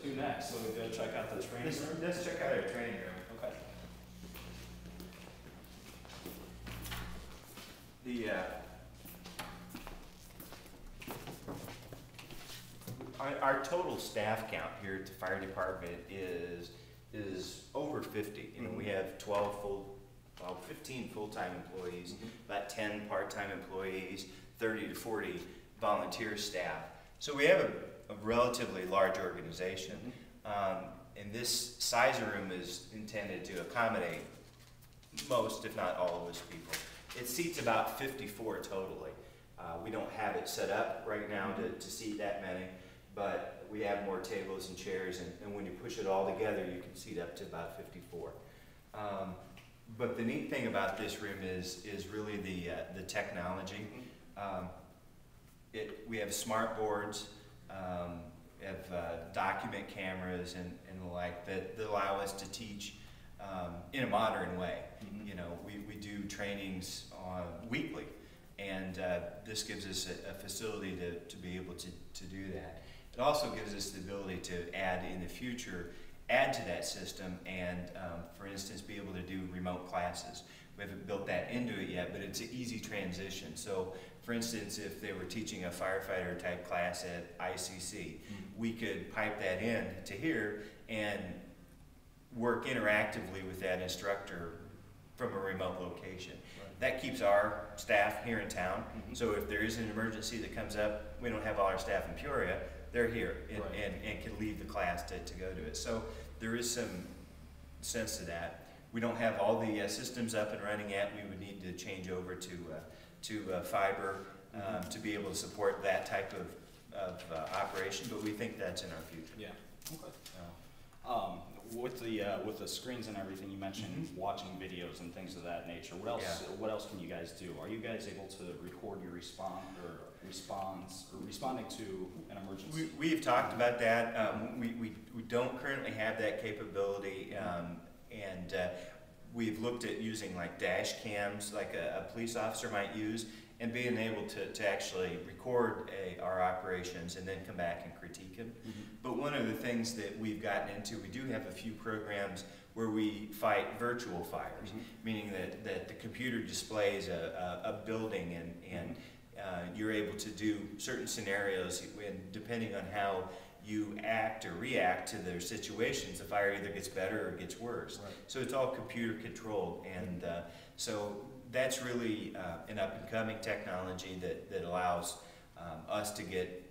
do next? So we go check out the training room? Let's check out our training room. Okay. Our total staff count here at the fire department is over 50. You know, we have 15 full-time employees, about 10 part-time employees, 30 to 40 volunteer staff. So we have a relatively large organization. And this size room is intended to accommodate most, if not all, of those people. It seats about 54 totally. We don't have it set up right now to seat that many, but we have more tables and chairs, and when you push it all together, you can seat up to about 54. But the neat thing about this room is really the technology. We have smart boards, we have document cameras and the like that allow us to teach in a modern way. You know, we do trainings weekly, and this gives us a facility to be able to do that. It also gives us the ability to add in the future, add to that system, and for instance, be able to do remote classes. We haven't built that into it yet, but it's an easy transition. So for instance, if they were teaching a firefighter type class at ICC, we could pipe that in to here and work interactively with that instructor from a remote location. That keeps our staff here in town. So if there is an emergency that comes up, we don't have all our staff in Peoria, they're here and can leave the class to go to it. So there is some sense to that. We don't have all the systems up and running yet. We would need to change over to fiber to be able to support that type of operation, but we think that's in our future. Yeah. Okay. With the screens and everything, you mentioned watching videos and things of that nature. What else? Yeah. What else can you guys do? Are you guys able to record your responding to an emergency? We've talked about that. We don't currently have that capability, and we've looked at using like dash cams, like a police officer might use, and being able to actually record our operations and then come back and critique them. But one of the things that we've gotten into, we do have a few programs where we fight virtual fires, meaning that the computer displays a building and you're able to do certain scenarios, and depending on how you act or react to their situations, the fire either gets better or gets worse. So it's all computer controlled, and so that's really an up-and-coming technology that allows us to get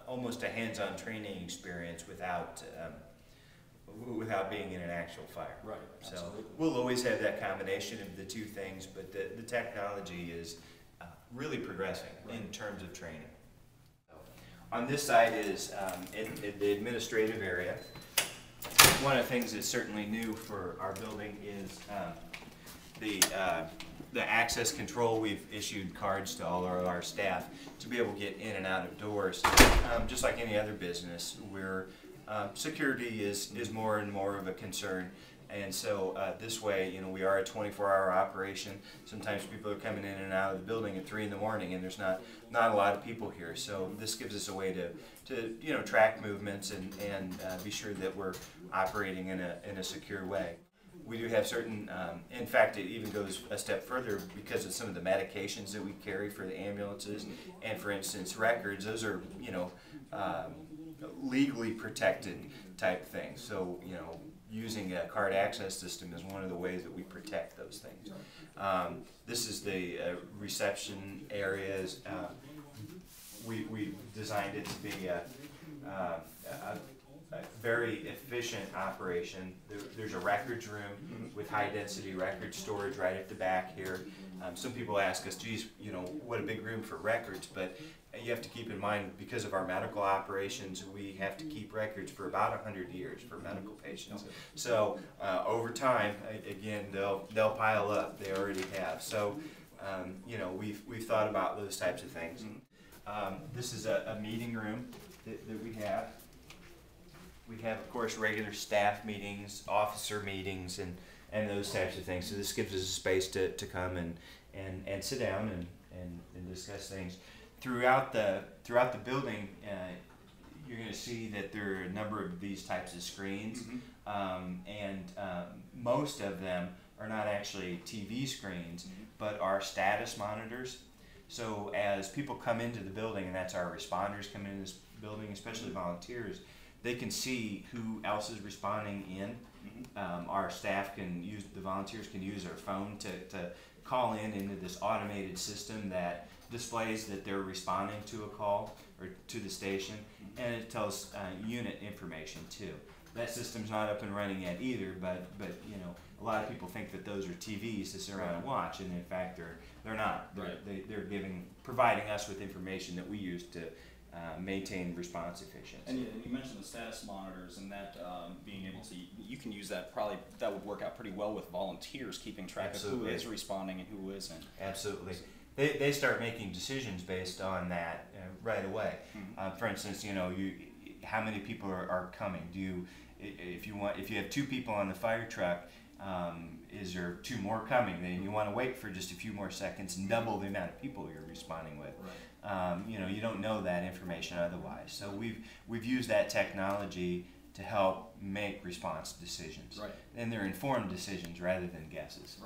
almost a hands-on training experience without being in an actual fire. Right. So we'll always have that combination of the two things, but the technology is really progressing in terms of training. On this side is in the administrative area. One of the things that's certainly new for our building is the access control. We've issued cards to all of our staff to be able to get in and out of doors, just like any other business, where security is more and more of a concern. And so this way, you know, we are a 24-hour operation. Sometimes people are coming in and out of the building at 3 in the morning, and there's not a lot of people here. So this gives us a way to you know, track movements and be sure that we're operating in a secure way. We do have certain, in fact, it even goes a step further because of some of the medications that we carry for the ambulances, and for instance, records. Those are, you know, legally protected type things. So, you know, using a card access system is one of the ways that we protect those things. This is the reception areas. We designed it to be a very efficient operation. There's a records room with high density record storage right at the back here. Some people ask us, geez, you know, what a big room for records, but you have to keep in mind, because of our medical operations, we have to keep records for about 100 years for medical patients. So over time, again, they'll pile up. They already have. So you know, we've thought about those types of things. This is a meeting room that we have. We have, of course, regular staff meetings, officer meetings, and those types of things. So this gives us a space to come and sit down and discuss things. Throughout the building, you're going to see that there are a number of these types of screens, and most of them are not actually TV screens, but are status monitors. So as people come into the building, and that's our responders come into this building, especially volunteers, they can see who else is responding in. Our staff can use, the volunteers can use their phone to call in into this automated system that displays that they're responding to a call or to the station, and it tells unit information too. That system's not up and running yet either, but you know, a lot of people think that those are TVs to sit around and watch, and in fact they're not. They're providing us with information that we use to maintain response efficiency. And you mentioned the status monitors, and that being able to, you can use that, probably that would work out pretty well with volunteers, keeping track of who is responding and who isn't. Absolutely. They start making decisions based on that right away. For instance, you know, how many people are coming? If you have 2 people on the fire truck, is there 2 more coming? Then you want to wait for just a few more seconds and double the amount of people you're responding with. You know, you don't know that information otherwise. So we've used that technology to help make response decisions. And they're informed decisions rather than guesses.